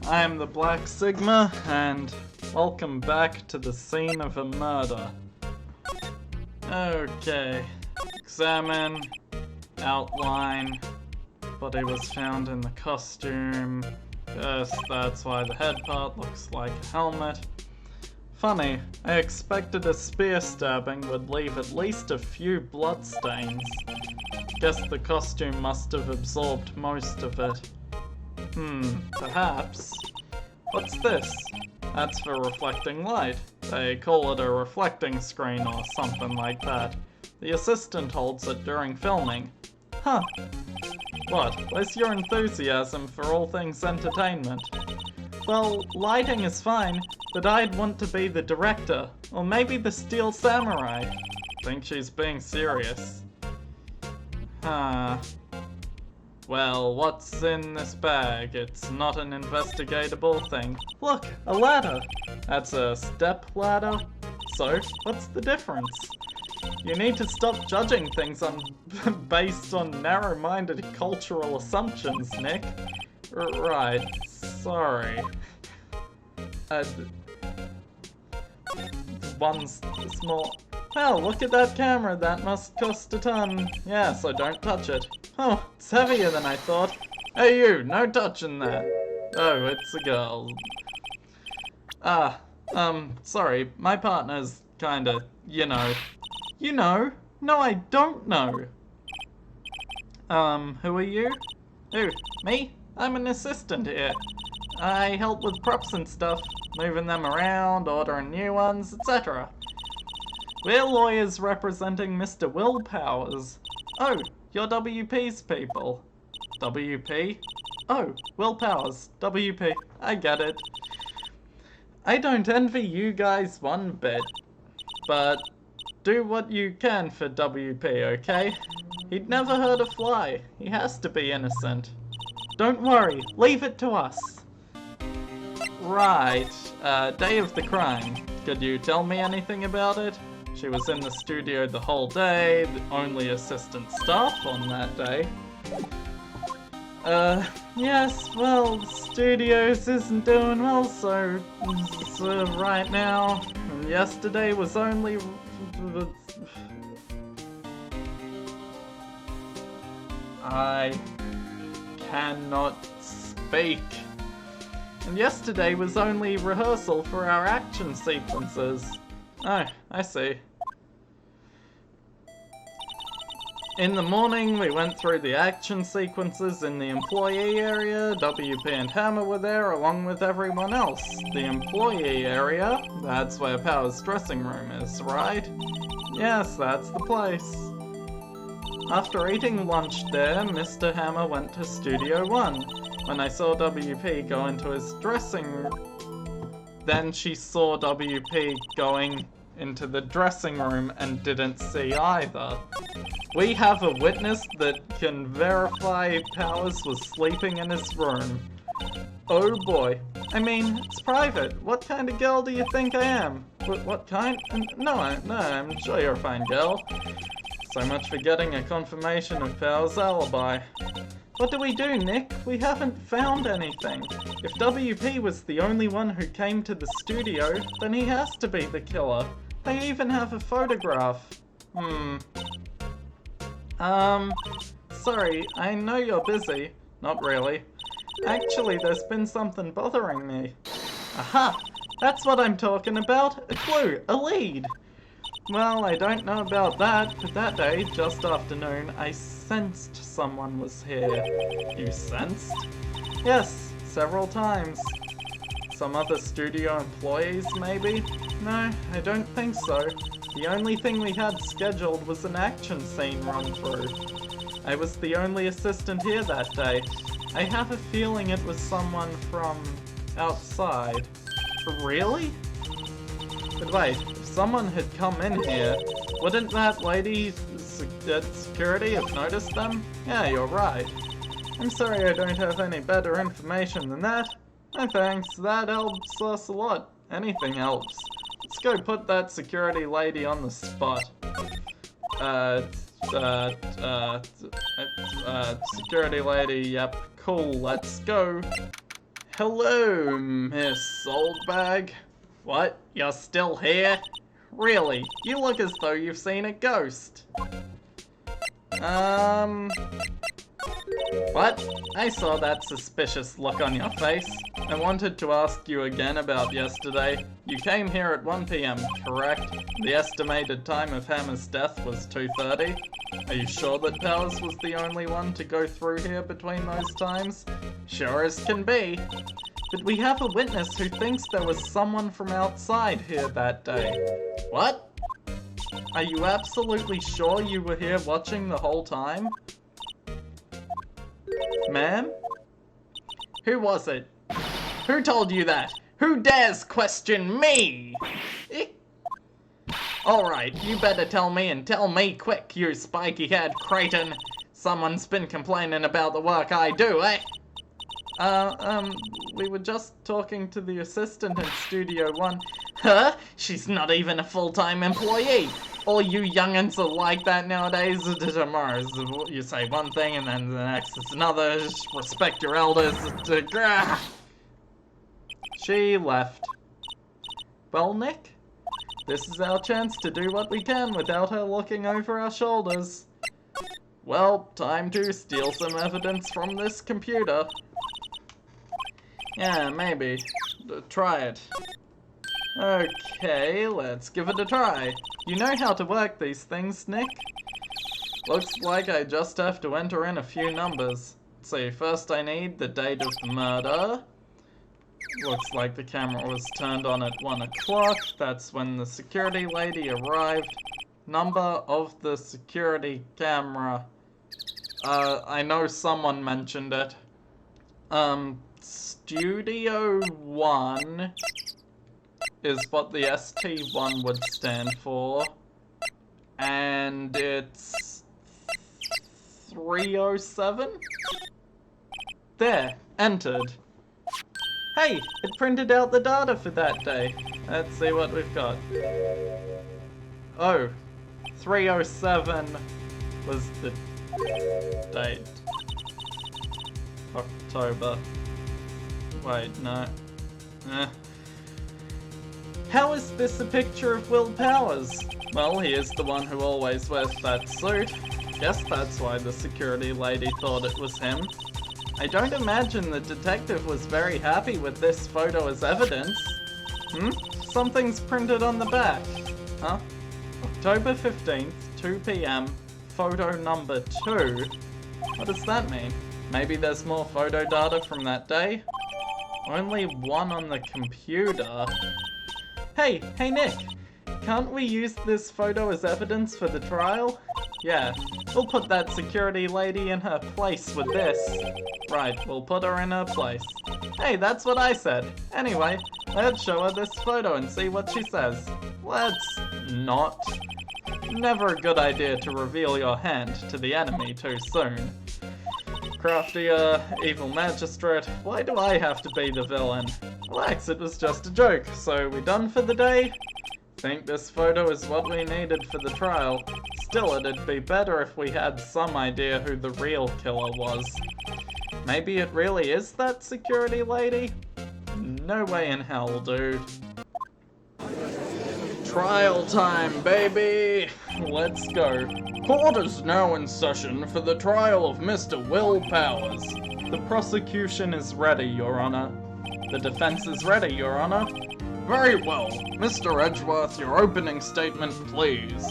I am the Black Sigma, and welcome back to the scene of a murder. Okay, examine, outline, body was found in the costume. Yes, that's why the head part looks like a helmet. Funny, I expected a spear stabbing would leave at least a few blood stains. Guess the costume must have absorbed most of it. Perhaps. What's this? That's for reflecting light. They call it a reflecting screen or something like that. The assistant holds it during filming. Huh. What? Where's your enthusiasm for all things entertainment? Well, lighting is fine, but I'd want to be the director, or maybe the Steel Samurai. Think she's being serious. Huh. Well, what's in this bag? It's not an investigatable thing. Look, a ladder! That's a step ladder. So, what's the difference? You need to stop judging things based on narrow-minded cultural assumptions, Nick. Right, sorry. One small... Oh, look at that camera, that must cost a ton. Yeah, so don't touch it. Oh, it's heavier than I thought. Hey you, no touching that. Oh, it's a girl. Sorry, my partner's kinda, you know. You know? No, I don't know. Who are you? Who? Me? I'm an assistant here. I help with props and stuff, moving them around, ordering new ones, etc. We're lawyers representing Mr. Will Powers. Oh, you're WP's people. WP? Oh, Will Powers, WP. I get it. I don't envy you guys one bit, but do what you can for WP, okay? He'd never hurt a fly. He has to be innocent. Don't worry, leave it to us. Right, day of the crime. Could you tell me anything about it? She was in the studio the whole day, the only assistant staff on that day. Yes, well, the studios isn't doing well, so right now, and yesterday was only... I cannot speak. And yesterday was only rehearsal for our action sequences. Oh, I see. In the morning, we went through the action sequences in the employee area. WP and Hammer were there along with everyone else. The employee area, that's where Power's dressing room is, right? Yes, that's the place. After eating lunch there, Mr. Hammer went to Studio 1. When I saw WP go into his dressing room, then she saw WP going into the dressing room and didn't see either. We have a witness that can verify Powers was sleeping in his room. Oh boy. I mean, it's private. What kind of girl do you think I am? What kind? No, I'm sure you're a fine girl. So much for getting a confirmation of Powers' alibi. What do we do, Nick? We haven't found anything. If WP was the only one who came to the studio, then he has to be the killer. They even have a photograph. Sorry, I know you're busy. Not really. Actually, there's been something bothering me. Aha! That's what I'm talking about! A clue! A lead! Well, I don't know about that, but that day, just after noon, I sensed someone was here. You sensed? Yes, several times. Some other studio employees, maybe? No, I don't think so. The only thing we had scheduled was an action scene run-through. I was the only assistant here that day. I have a feeling it was someone from outside. Really? But wait, if someone had come in here, wouldn't that lady at security have noticed them? Yeah, you're right. I'm sorry I don't have any better information than that. No thanks, that helps us a lot. Anything helps. Let's go put that security lady on the spot. Security lady, yep, cool, let's go. Hello, Miss Oldbag. What? You're still here? Really? You look as though you've seen a ghost. What? I saw that suspicious look on your face. I wanted to ask you again about yesterday. You came here at 1 PM, correct? The estimated time of Hammer's death was 2:30. Are you sure that Powers was the only one to go through here between those times? Sure as can be. But we have a witness who thinks there was someone from outside here that day. What? Are you absolutely sure you were here watching the whole time? Ma'am? Who was it? Who told you that? Who dares question me? Alright, you better tell me and tell me quick, you spiky-haired Creighton. Someone's been complaining about the work I do, eh? We were just talking to the assistant in Studio 1. Huh? She's not even a full-time employee. All you young'uns are like that nowadays. Tomorrow you say one thing and then the next is another. Just respect your elders. She left. Well, Nick, this is our chance to do what we can without her looking over our shoulders. Well, time to steal some evidence from this computer. Yeah, maybe. Try it. Okay, let's give it a try. You know how to work these things, Nick? Looks like I just have to enter in a few numbers. Let's see, first I need the date of the murder. Looks like the camera was turned on at 1 o'clock. That's when the security lady arrived. Number of the security camera. I know someone mentioned it. Studio 1 is what the ST1 would stand for. And it's 307? There, entered. Hey, it printed out the data for that day. Let's see what we've got. Oh, 307 was the date. October. Wait, no. How is this a picture of Will Powers? Well, he is the one who always wears that suit. Guess that's why the security lady thought it was him. I don't imagine the detective was very happy with this photo as evidence. Something's printed on the back. Huh? October 15th, 2 PM, photo number 2. What does that mean? Maybe there's more photo data from that day? Only one on the computer. Hey Nick, can't we use this photo as evidence for the trial? Yeah, we'll put that security lady in her place with this. Right, we'll put her in her place. Hey, that's what I said. Anyway, let's show her this photo and see what she says. Let's not. Never a good idea to reveal your hand to the enemy too soon. Crafty, evil magistrate, why do I have to be the villain? Relax, it was just a joke. So, we done for the day? Think this photo is what we needed for the trial. Still, it'd be better if we had some idea who the real killer was. Maybe it really is that security lady? No way in hell, dude. Trial time, baby! Let's go. Court is now in session for the trial of Mr. Will Powers. The prosecution is ready, Your Honor. The defense is ready, Your Honor. Very well. Mr. Edgeworth, your opening statement, please.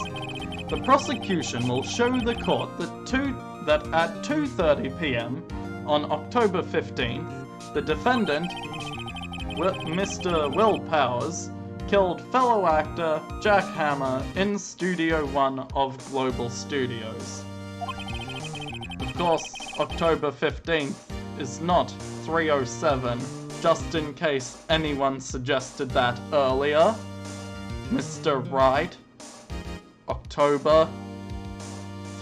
The prosecution will show the court that at 2:30 PM on October 15th, the defendant, Mr. Will Powers, killed fellow actor Jack Hammer in Studio 1 of Global Studios. Of course, October 15th is not 307, just in case anyone suggested that earlier. Mr. Wright, October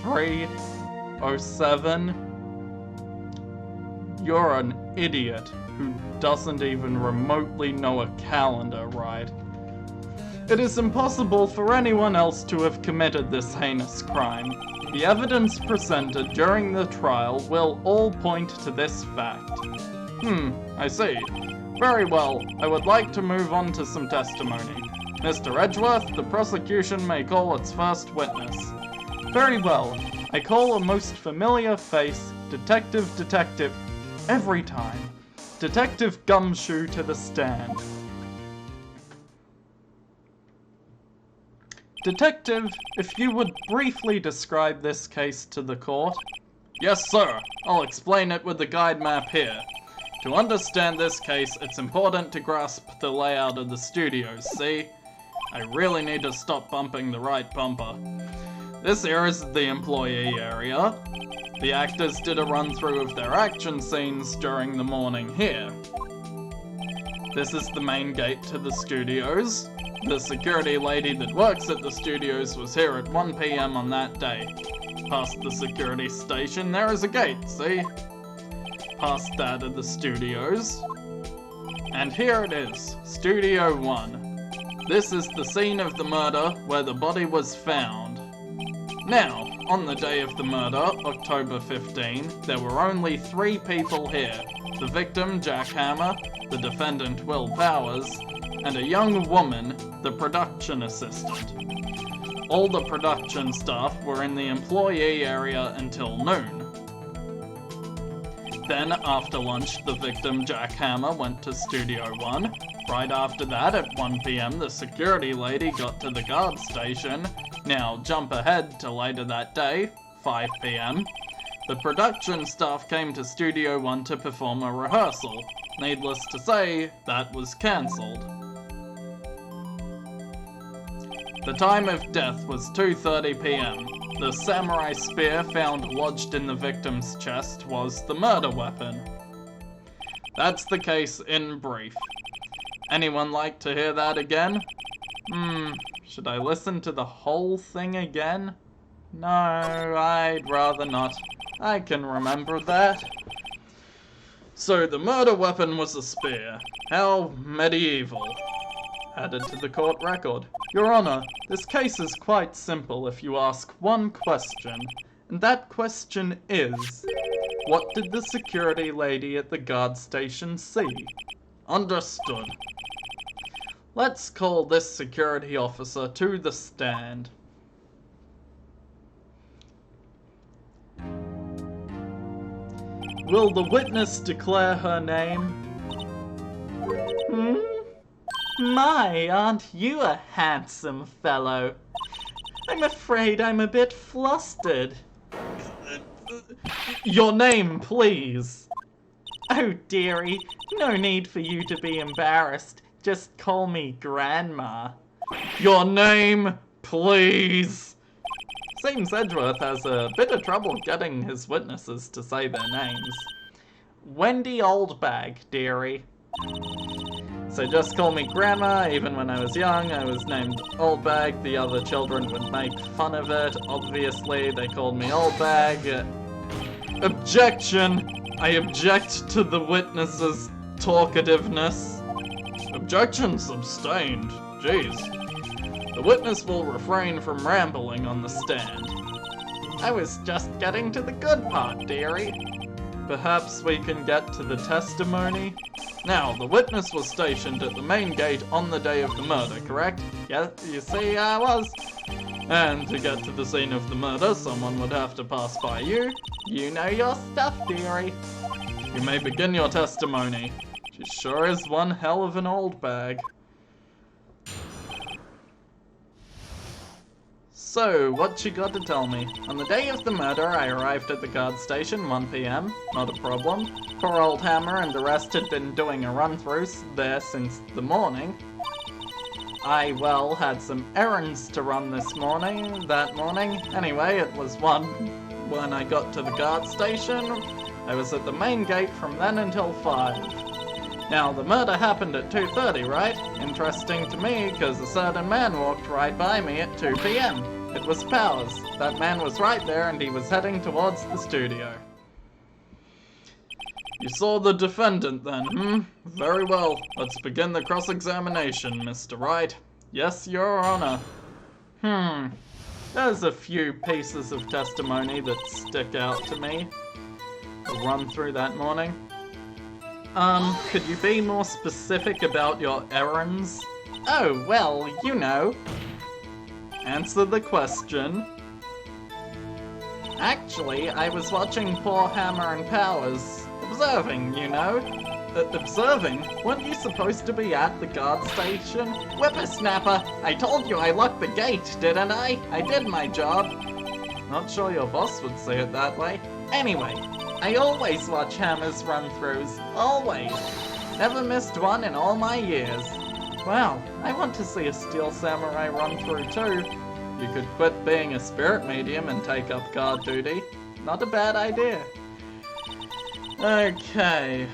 307. You're an idiot who doesn't even remotely know a calendar, right? It is impossible for anyone else to have committed this heinous crime. The evidence presented during the trial will all point to this fact. I see. Very well, I would like to move on to some testimony. Mr. Edgeworth, the prosecution may call its first witness. Very well, I call a most familiar face, Detective, every time. Detective Gumshoe to the stand. Detective, if you would briefly describe this case to the court. Yes, sir. I'll explain it with the guide map here. To understand this case, it's important to grasp the layout of the studios, see? I really need to stop bumping the right bumper. This here is the employee area. The actors did a run-through of their action scenes during the morning here. This is the main gate to the studios. The security lady that works at the studios was here at 1 PM on that day. Past the security station, there is a gate, see? Past that are the studios. And here it is, Studio 1. This is the scene of the murder where the body was found. Now, on the day of the murder, October 15, there were only 3 people here. The victim, Jack Hammer, the defendant, Will Powers, and a young woman, the production assistant. All the production staff were in the employee area until noon. Then, after lunch, the victim, Jack Hammer, went to Studio 1. Right after that, at 1 PM, the security lady got to the guard station. Now, jump ahead to later that day, 5 PM. The production staff came to Studio 1 to perform a rehearsal. Needless to say, that was cancelled. The time of death was 2:30 PM. The samurai spear found lodged in the victim's chest was the murder weapon. That's the case in brief. Anyone like to hear that again? Should I listen to the whole thing again? No, I'd rather not. I can remember that. So the murder weapon was a spear. How medieval. Added to the court record. Your Honor, this case is quite simple if you ask one question. And that question is, what did the security lady at the guard station see? Understood. Let's call this security officer to the stand. Will the witness declare her name? My, aren't you a handsome fellow? I'm afraid I'm a bit flustered. Your name, please. Oh, dearie, no need for you to be embarrassed. Just call me Grandma. Your name, please. Seems Edgeworth has a bit of trouble getting his witnesses to say their names. Wendy Oldbag, dearie. So just call me Grandma. Even when I was young, I was named Oldbag. The other children would make fun of it. Obviously, they called me Oldbag. Objection! I object to the witness's talkativeness. Objection sustained. Jeez. The witness will refrain from rambling on the stand. I was just getting to the good part, dearie. Perhaps we can get to the testimony? Now, the witness was stationed at the main gate on the day of the murder, correct? Yes, you see, I was. And to get to the scene of the murder, someone would have to pass by you. You know your stuff, dearie. You may begin your testimony. She sure is one hell of an old bag. So, what you got to tell me? On the day of the murder, I arrived at the guard station 1 PM. Not a problem. Poor old Hammer and the rest had been doing a run-through there since the morning. I, well, had some errands to run that morning. Anyway, it was 1 when I got to the guard station. I was at the main gate from then until 5. Now, the murder happened at 2:30, right? Interesting to me, because a certain man walked right by me at 2 PM. It was Powers. That man was right there, and he was heading towards the studio. You saw the defendant then, Very well. Let's begin the cross-examination, Mr. Wright. Yes, Your Honor. There's a few pieces of testimony that stick out to me. I'll run through that morning. Could you be more specific about your errands? Oh, well, you know. Answer the question. Actually, I was watching poor Hammer and Powers. Observing, you know. Observing? Weren't you supposed to be at the guard station? Whippersnapper! I told you I locked the gate, didn't I? I did my job. Not sure your boss would see it that way. Anyway, I always watch Hammer's run-throughs. Always. Never missed one in all my years. Wow, I want to see a Steel Samurai run-through too. You could quit being a spirit medium and take up guard duty. Not a bad idea. Okay.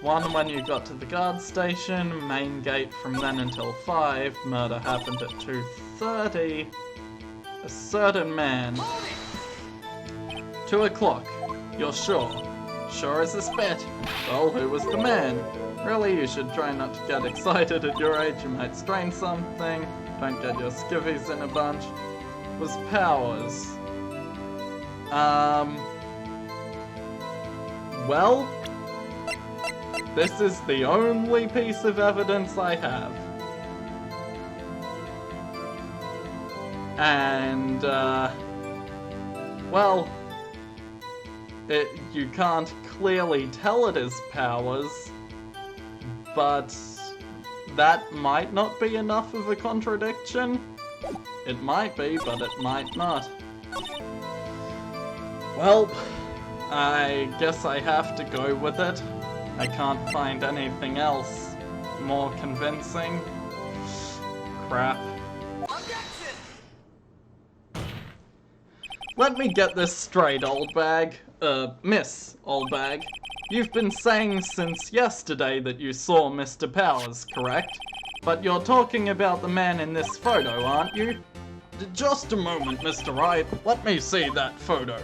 1 when you got to the guard station, main gate from then until 5, murder happened at 2:30. A certain man. 2 o'clock. You're sure? Sure as a spit. Well, who was the man? Really, you should try not to get excited at your age, you might strain something. Don't get your skivvies in a bunch. Was Powers. Well, this is the only piece of evidence I have. And, well, you can't clearly tell it is Powers, but that might not be enough of a contradiction. It might be, but it might not. Well, I guess I have to go with it. I can't find anything else more convincing. Crap. Let me get this straight, Oldbag. Miss Oldbag. You've been saying since yesterday that you saw Mr. Powers, correct? But you're talking about the man in this photo, aren't you? Just a moment, Mr. Wright. Let me see that photo.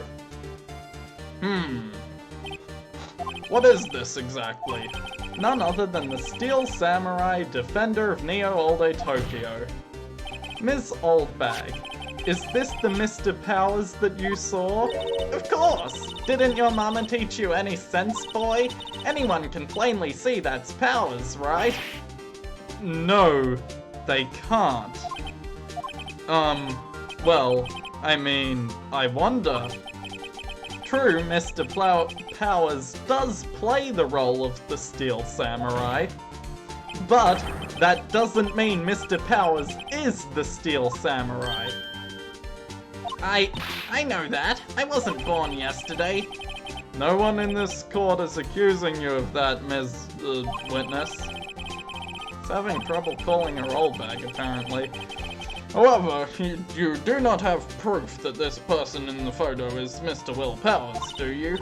What is this exactly? None other than the Steel Samurai, defender of Neo-Olde Tokyo. Ms. Oldbag, is this the Mr. Powers that you saw? Of course! Didn't your mama teach you any sense, boy? Anyone can plainly see that's Powers, right? No, they can't. Well, I mean, I wonder. True, Mr. Powers does play the role of the Steel Samurai, but that doesn't mean Mr. Powers is the Steel Samurai. I know that. I wasn't born yesterday. No one in this court is accusing you of that, Ms. Witness. He's having trouble calling her Oldbag, apparently. However, you do not have proof that this person in the photo is Mr. Will Powers, do you?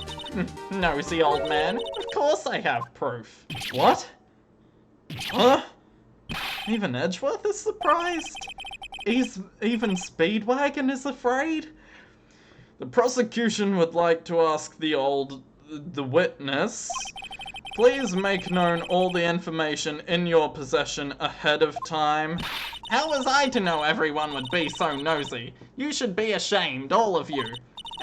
Nosy old man. Of course I have proof. What? Huh? Even Edgeworth is surprised? Even Speedwagon is afraid? The prosecution would like to ask the witness, please make known all the information in your possession ahead of time. How was I to know everyone would be so nosy? You should be ashamed, all of you.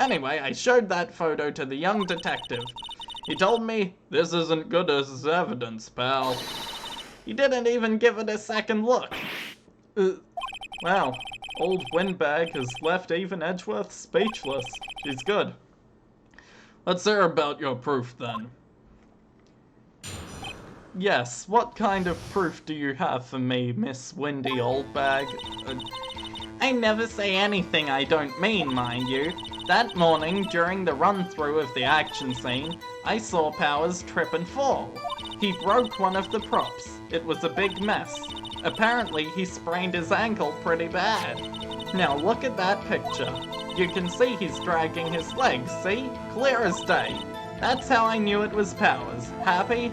Anyway, I showed that photo to the young detective. He told me, this isn't good as evidence, pal. He didn't even give it a second look. Wow, old Windbag has left even Edgeworth speechless. He's good. Let's hear about your proof then. Yes, what kind of proof do you have for me, Miss Windy Oldbag? I never say anything I don't mean, mind you. That morning, during the run-through of the action scene, I saw Powers trip and fall. He broke one of the props. It was a big mess. Apparently, he sprained his ankle pretty bad. Now look at that picture. You can see he's dragging his legs, see? Clear as day. That's how I knew it was Powers. Happy?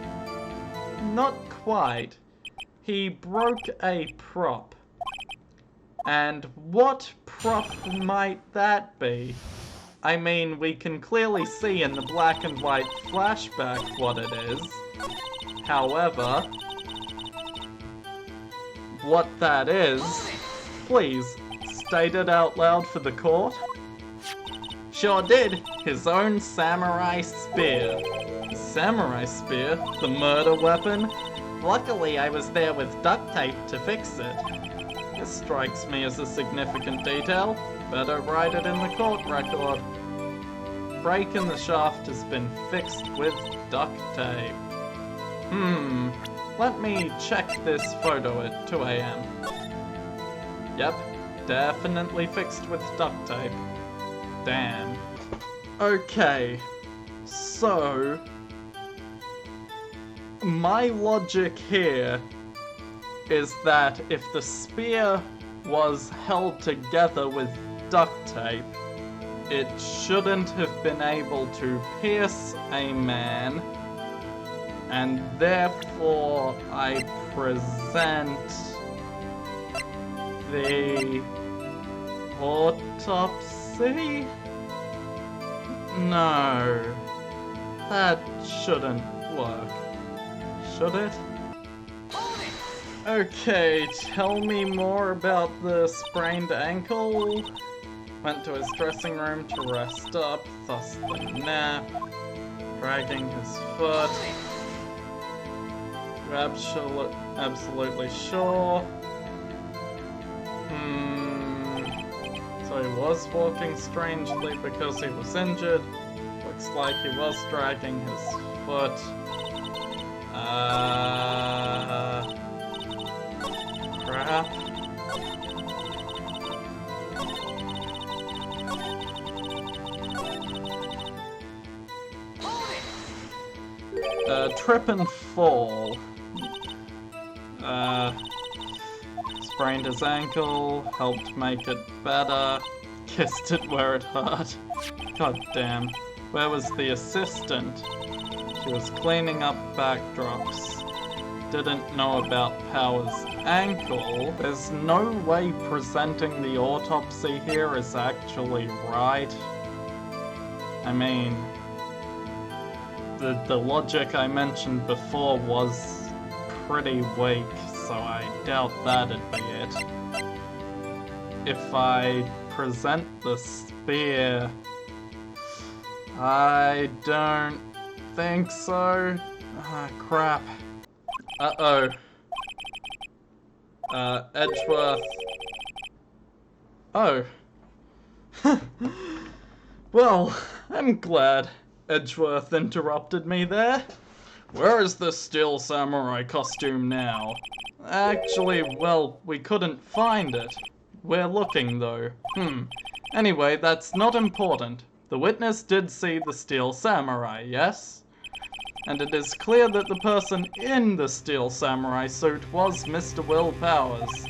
Not quite. He broke a prop. And what prop might that be? I mean, we can clearly see in the black and white flashback what it is. However, what that is, please state it out loud for the court. Sure did. His own samurai spear. samurai spear, the murder weapon. Luckily, I was there with duct tape to fix it. This strikes me as a significant detail. Better write it in the court record. Break in the shaft has been fixed with duct tape. Let me check this photo at 2 AM. Yep, definitely fixed with duct tape. Damn. Okay, so my logic here is that if the spear was held together with duct tape, it shouldn't have been able to pierce a man, and therefore I present the autopsy? No, that shouldn't work, should it? Okay, tell me more about the sprained ankle. Went to his dressing room to rest up, thus the nap. Dragging his foot. You're absolutely sure. So he was walking strangely because he was injured. Looks like he was dragging his foot. Crap. Trip and fall. Sprained his ankle, helped make it better, kissed it where it hurt. God damn. Where was the assistant? She was cleaning up backdrops. Didn't know about Power's ankle. There's no way presenting the autopsy here is actually right. I mean, the logic I mentioned before was pretty weak, so I doubt that'd be it. If I present the spear, I don't think so. Ah, crap. Uh-oh. Edgeworth. Oh. Well, I'm glad Edgeworth interrupted me there. Where is the Steel Samurai costume now? Actually, well, we couldn't find it. We're looking, though. Anyway, that's not important. The witness did see the Steel Samurai, yes? And it is clear that the person in the Steel Samurai suit was Mr. Will Powers.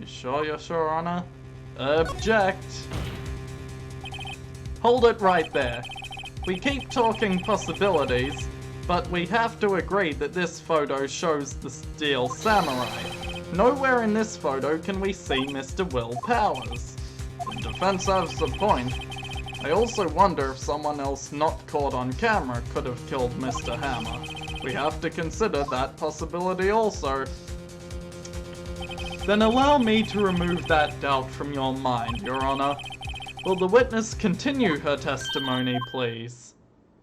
You sure, Your Honor? Object. Hold it right there. We keep talking possibilities, but we have to agree that this photo shows the Steel Samurai. Nowhere in this photo can we see Mr. Will Powers. The defense has a point. I also wonder if someone else not caught on camera could have killed Mr. Hammer. We have to consider that possibility also. Then allow me to remove that doubt from your mind, Your Honor. Will the witness continue her testimony, please?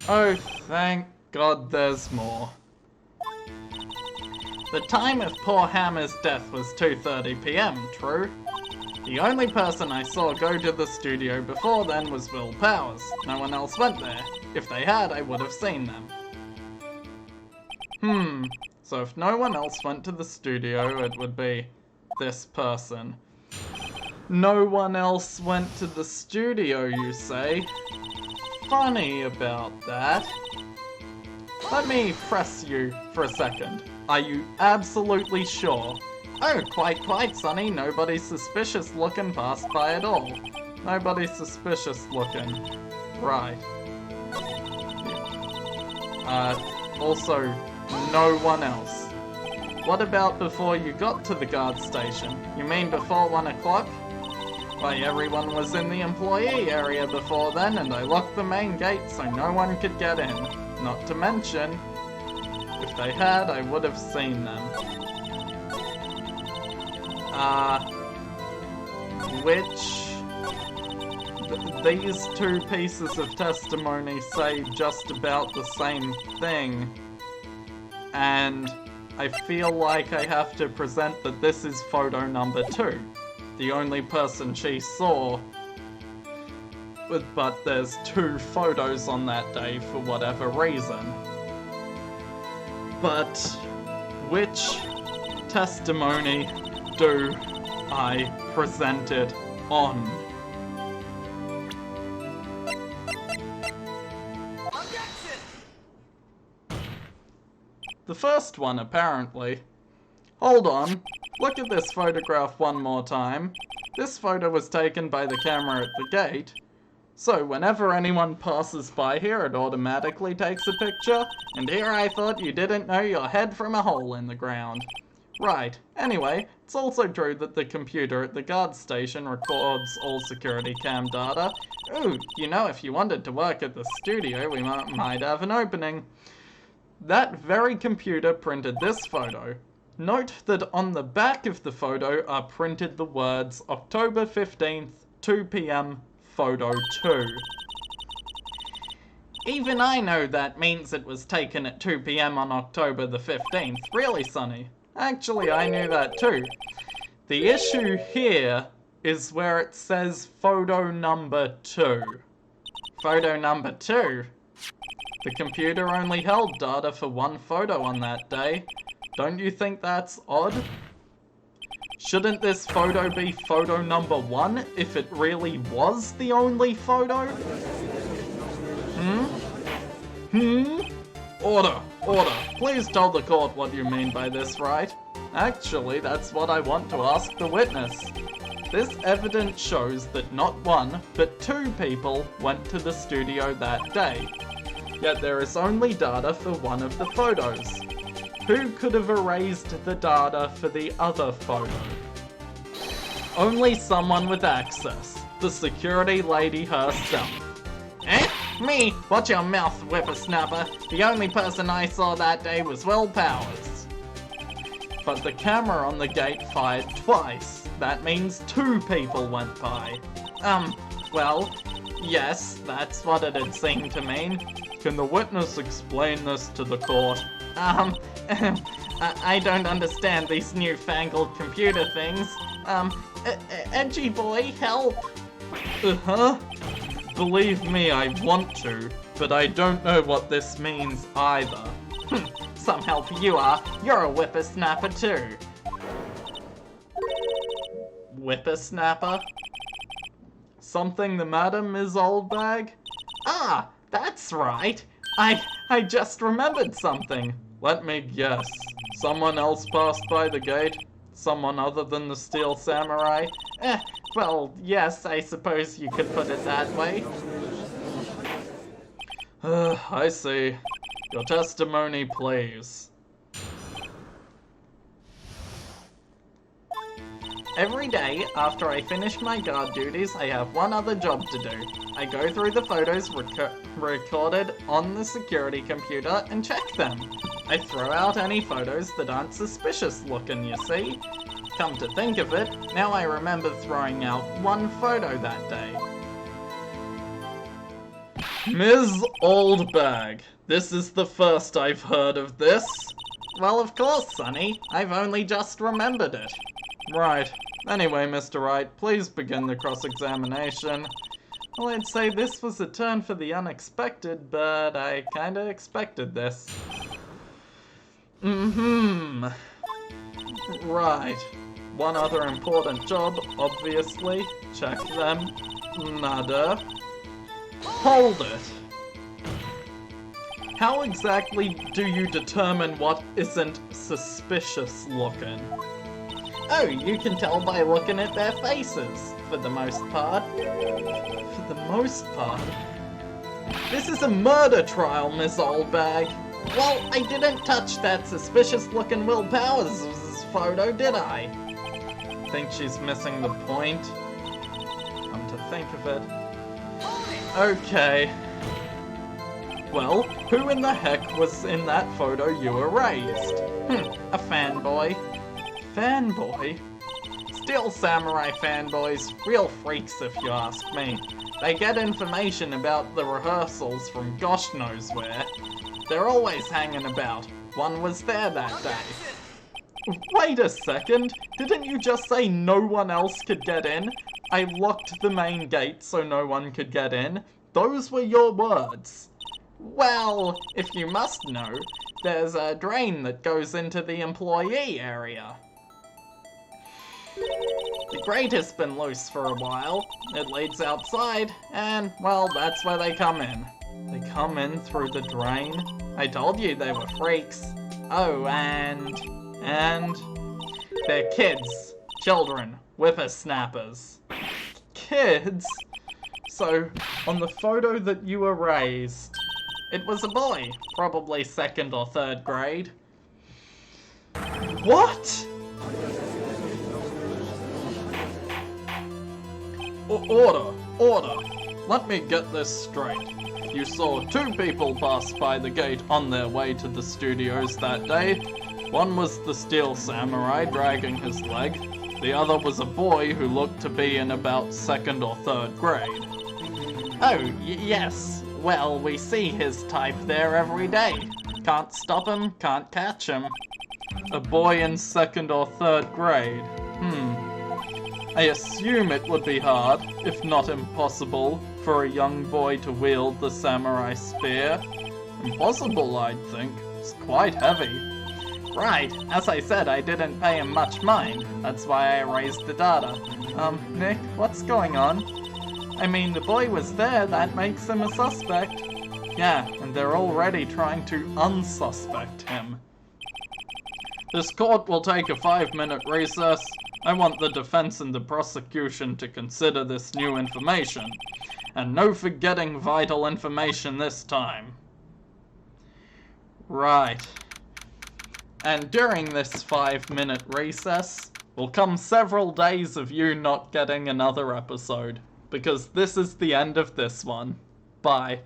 Oh, thank God there's more. The time of poor Hammer's death was 2:30 PM, true? The only person I saw go to the studio before then was Will Powers. No one else went there. If they had, I would have seen them. So if no one else went to the studio, it would be this person. No one else went to the studio, you say? Funny about that. Let me press you for a second. Are you absolutely sure? Oh, quite, Sonny. Nobody's suspicious looking passed by at all. Nobody's suspicious looking. Right. Also, no one else. What about before you got to the guard station? You mean before 1 o'clock? Why, everyone was in the employee area before then, and I locked the main gate so no one could get in. Not to mention, if they had, I would have seen them. these two pieces of testimony say just about the same thing, and I feel like I have to present that this is photo number 2, the only person she saw. But there's 2 photos on that day for whatever reason. But which testimony do I present it on? The first one, apparently. Hold on. Look at this photograph one more time. This photo was taken by the camera at the gate. So whenever anyone passes by here, it automatically takes a picture. And here I thought you didn't know your head from a hole in the ground. Right. Anyway, it's also true that the computer at the guard station records all security cam data. Ooh, you know, if you wanted to work at the studio, we might have an opening. That very computer printed this photo. Note that on the back of the photo are printed the words October 15th, 2 PM, photo 2. Even I know that means it was taken at 2 PM on October the 15th. Really, Sonny? Actually, I knew that too. The issue here is where it says photo number 2. Photo number 2? The computer only held data for 1 photo on that day. Don't you think that's odd? Shouldn't this photo be photo number 1 if it really was the only photo? Order! Please tell the court what you mean by this, Wright. Actually, that's what I want to ask the witness. This evidence shows that not 1, but 2 people went to the studio that day. Yet there is only data for 1 of the photos. Who could have erased the data for the other photo? Only someone with access. The security lady herself. Eh? Me? Watch your mouth, whippersnapper. The only person I saw that day was Will Powers. But the camera on the gate fired twice. That means 2 people went by. Well, yes, that's what it'd seem to mean. Can the witness explain this to the court? I don't understand these newfangled computer things. Edgy boy, help! Believe me, I want to, but I don't know what this means either. Some help you are. You're a whippersnapper too. Whippersnapper? Something the matter, Ms. Oldbag? Ah, that's right. I just remembered something. Let me guess. Someone else passed by the gate? Someone other than the Steel Samurai? Well, yes, I suppose you could put it that way. I see. Your testimony, please. Every day, after I finish my guard duties, I have one other job to do. I go through the photos recorded on the security computer and check them. I throw out any photos that aren't suspicious looking, you see. Come to think of it, now I remember throwing out 1 photo that day. Ms. Oldbag, this is the first I've heard of this. Well, of course, Sonny. I've only just remembered it. Right. Anyway, Mr. Wright, please begin the cross-examination. Well, I'd say this was a turn for the unexpected, but I kinda expected this. Right. One other important job, obviously. Check them. Nada. Hold it! How exactly do you determine what isn't suspicious looking? Oh, you can tell by looking at their faces, for the most part. For the most part? This is a murder trial, Miss Oldbag. Well, I didn't touch that suspicious-looking Will Powers' photo, did I? Think she's missing the point? Come to think of it. Okay. Well, who in the heck was in that photo you erased? A fanboy. Fanboy? Steel Samurai fanboys, real freaks if you ask me. They get information about the rehearsals from gosh knows where. They're always hanging about. One was there that day. Wait a second, didn't you just say no one else could get in? I locked the main gate so no one could get in. Those were your words. Well, if you must know, there's a drain that goes into the employee area. The grate has been loose for a while. It leads outside, and, well, that's where they come in. They come in through the drain? I told you they were freaks. Oh, and they're kids. Children. Whippersnappers. Kids? So, on the photo that you erased, it was a boy. Probably 2nd or 3rd grade. What? Order. Let me get this straight. You saw 2 people pass by the gate on their way to the studios that day. One was the Steel Samurai dragging his leg. The other was a boy who looked to be in about 2nd or 3rd grade. Oh, yes. Well, we see his type there every day. Can't stop him, can't catch him. A boy in 2nd or 3rd grade. I assume it would be hard, if not impossible, for a young boy to wield the samurai spear. Impossible, I'd think. It's quite heavy. Right, as I said, I didn't pay him much mind. That's why I erased the data. Nick, what's going on? I mean, the boy was there, that makes him a suspect. Yeah, and they're already trying to unsuspect him. This court will take a 5-minute recess. I want the defense and the prosecution to consider this new information. And no forgetting vital information this time. Right. And during this 5-minute recess, will come several days of you not getting another episode. Because this is the end of this one. Bye.